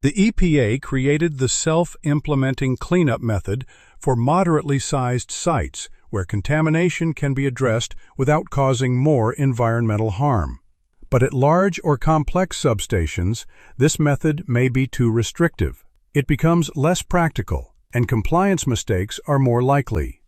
The EPA created the self-implementing cleanup method for moderately sized sites where contamination can be addressed without causing more environmental harm. But at large or complex substations, this method may be too restrictive. It becomes less practical, and compliance mistakes are more likely.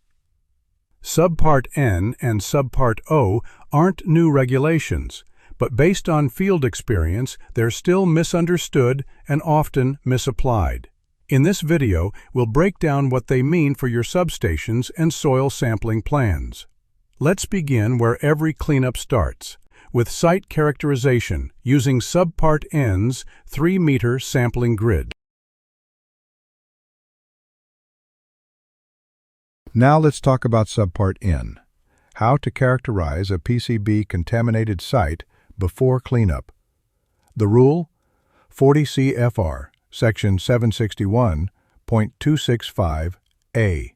Subpart N and Subpart O aren't new regulations, but based on field experience, they're still misunderstood and often misapplied. In this video, we'll break down what they mean for your substations and soil sampling plans. Let's begin where every cleanup starts, with site characterization using Subpart N's 3-meter sampling grid. Now let's talk about Subpart N, how to characterize a PCB contaminated site before cleanup. The rule: 40 CFR, section 761.265A.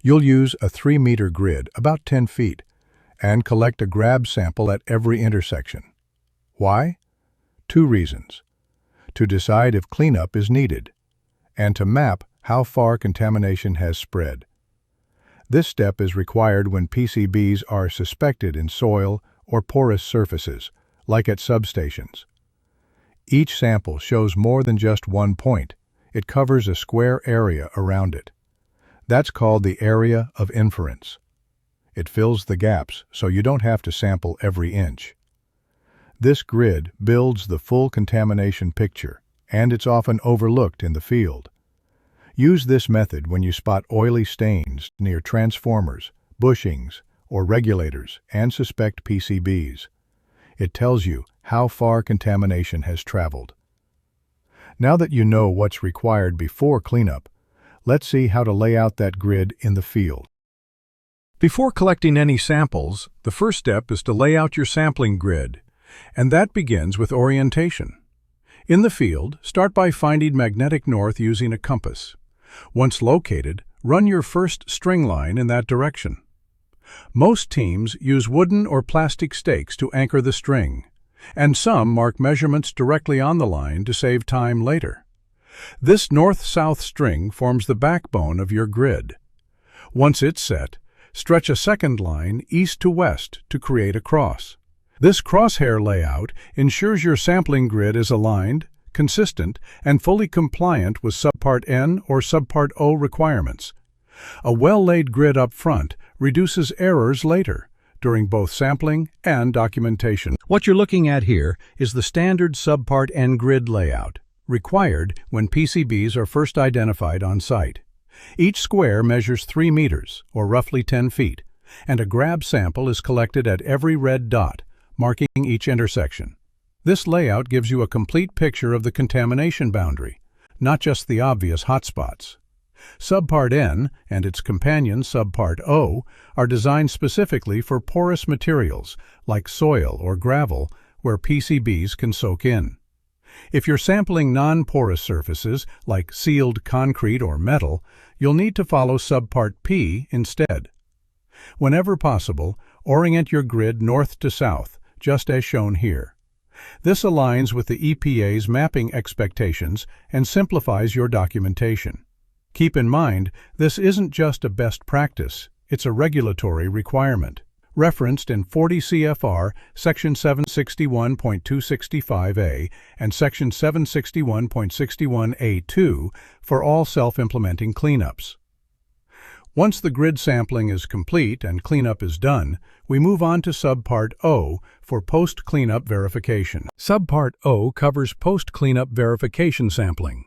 You'll use a 3-meter grid, about 10 feet, and collect a grab sample at every intersection. Why? 2 reasons: to decide if cleanup is needed, and to map how far contamination has spread. This step is required when PCBs are suspected in soil or porous surfaces, like at substations. Each sample shows more than just one point. It covers a square area around it. That's called the area of inference. It fills the gaps so you don't have to sample every inch. This grid builds the full contamination picture, and it's often overlooked in the field. Use this method when you spot oily stains near transformers, bushings, or regulators and suspect PCBs. It tells you how far contamination has traveled. Now that you know what's required before cleanup, let's see how to lay out that grid in the field. Before collecting any samples, the first step is to lay out your sampling grid, and that begins with orientation. In the field, start by finding magnetic north using a compass. Once located, run your first string line in that direction. Most teams use wooden or plastic stakes to anchor the string, and some mark measurements directly on the line to save time later. This north-south string forms the backbone of your grid. Once it's set, stretch a second line east to west to create a cross. This crosshair layout ensures your sampling grid is aligned, consistent, and fully compliant with Subpart N or Subpart O requirements. A well-laid grid up front reduces errors later, during both sampling and documentation. What you're looking at here is the standard Subpart N grid layout, required when PCBs are first identified on site. Each square measures 3 meters, or roughly 10 feet, and a grab sample is collected at every red dot, marking each intersection. This layout gives you a complete picture of the contamination boundary, not just the obvious hotspots. Subpart N and its companion Subpart O are designed specifically for porous materials like soil or gravel where PCBs can soak in. If you're sampling non-porous surfaces like sealed concrete or metal, you'll need to follow Subpart P instead. Whenever possible, orient your grid north to south, just as shown here. This aligns with the EPA's mapping expectations and simplifies your documentation. Keep in mind, this isn't just a best practice, it's a regulatory requirement, referenced in 40 CFR, section 761.265A and section 761.61A2 for all self-implementing cleanups. Once the grid sampling is complete and cleanup is done, we move on to Subpart O for post-cleanup verification. Subpart O covers post-cleanup verification sampling.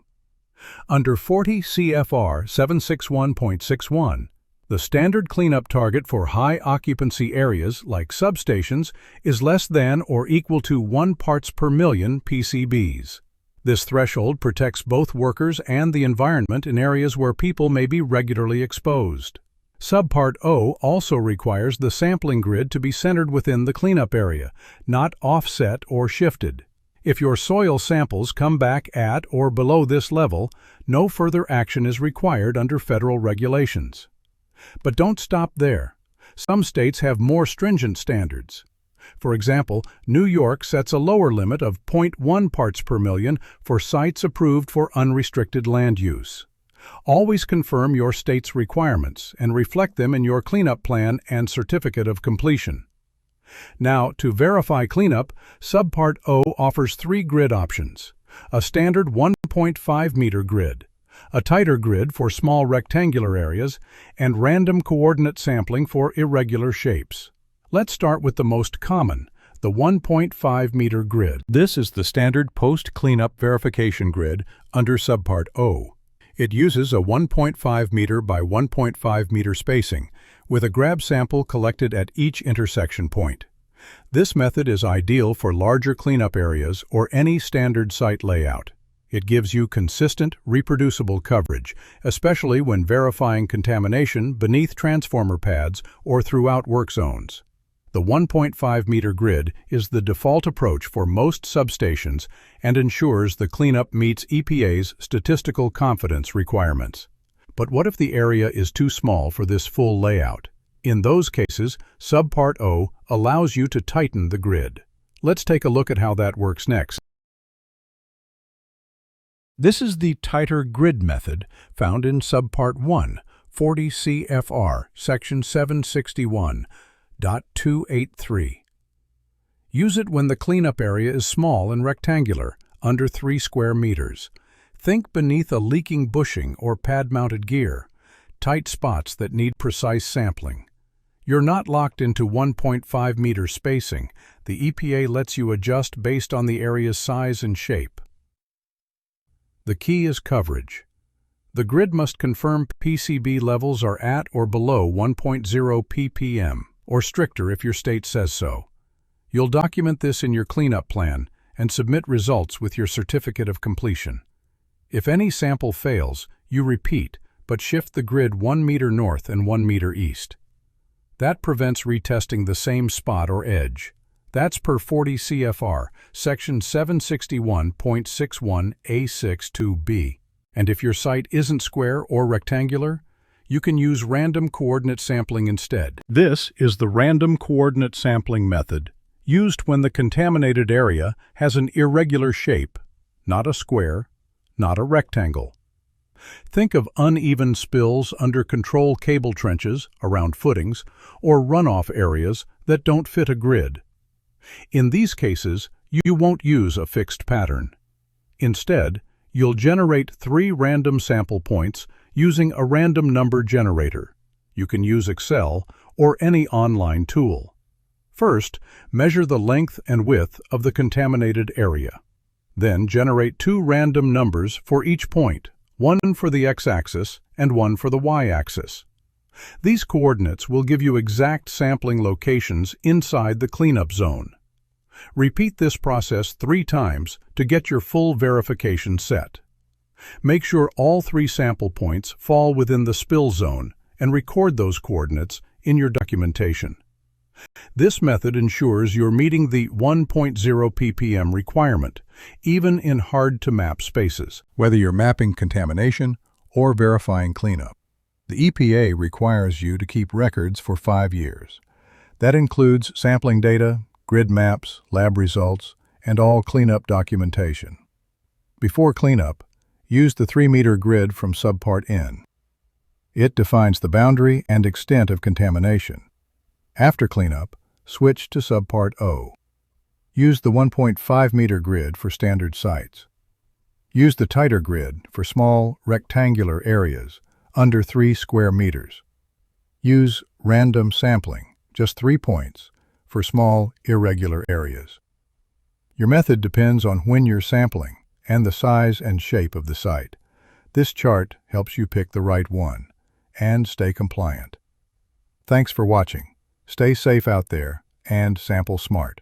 Under 40 CFR 761.61, the standard cleanup target for high occupancy areas like substations is less than or equal to 1 parts per million PCBs. This threshold protects both workers and the environment in areas where people may be regularly exposed. Subpart O also requires the sampling grid to be centered within the cleanup area, not offset or shifted. If your soil samples come back at or below this level, no further action is required under federal regulations. But don't stop there. Some states have more stringent standards. For example, New York sets a lower limit of 0.1 parts per million for sites approved for unrestricted land use. Always confirm your state's requirements and reflect them in your cleanup plan and certificate of completion. Now, to verify cleanup, Subpart O offers 3 grid options: a standard 1.5-meter grid, a tighter grid for small rectangular areas, and random coordinate sampling for irregular shapes. Let's start with the most common, the 1.5-meter grid. This is the standard post-cleanup verification grid under Subpart O. It uses a 1.5-meter by 1.5-meter spacing, with a grab sample collected at each intersection point. This method is ideal for larger cleanup areas or any standard site layout. It gives you consistent, reproducible coverage, especially when verifying contamination beneath transformer pads or throughout work zones. The 1.5-meter grid is the default approach for most substations and ensures the cleanup meets EPA's statistical confidence requirements. But what if the area is too small for this full layout? In those cases, Subpart O allows you to tighten the grid. Let's take a look at how that works next. This is the tighter grid method found in Subpart 1, 40 CFR, Section 761.283. Use it when the cleanup area is small and rectangular, under 3 square meters. Think beneath a leaking bushing or pad-mounted gear, tight spots that need precise sampling. You're not locked into 1.5-meter spacing. The EPA lets you adjust based on the area's size and shape. The key is coverage. The grid must confirm PCB levels are at or below 1.0 ppm, or stricter if your state says so. You'll document this in your cleanup plan and submit results with your certificate of completion. If any sample fails, you repeat, but shift the grid 1 meter north and 1 meter east. That prevents retesting the same spot or edge. That's per 40 CFR, Section 761.61A62B. And if your site isn't square or rectangular, you can use random coordinate sampling instead. This is the random coordinate sampling method, used when the contaminated area has an irregular shape, not a square, not a rectangle. Think of uneven spills under control cable trenches around footings or runoff areas that don't fit a grid. In these cases, you won't use a fixed pattern. Instead, you'll generate 3 random sample points using a random number generator. You can use Excel or any online tool. First, measure the length and width of the contaminated area. Then generate 2 random numbers for each point, one for the x-axis and one for the y-axis. These coordinates will give you exact sampling locations inside the cleanup zone. Repeat this process 3 times to get your full verification set. Make sure all 3 sample points fall within the spill zone and record those coordinates in your documentation. This method ensures you're meeting the 1.0 ppm requirement, even in hard-to-map spaces. Whether you're mapping contamination or verifying cleanup, the EPA requires you to keep records for 5 years. That includes sampling data, grid maps, lab results, and all cleanup documentation. Before cleanup, use the 3-meter grid from Subpart N. It defines the boundary and extent of contamination. After cleanup, switch to Subpart O. Use the 1.5-meter grid for standard sites. Use the tighter grid for small, rectangular areas under 3 square meters. Use random sampling, just 3 points, for small, irregular areas. Your method depends on when you're sampling and the size and shape of the site. This chart helps you pick the right one and stay compliant. Thanks for watching. Stay safe out there and sample smart.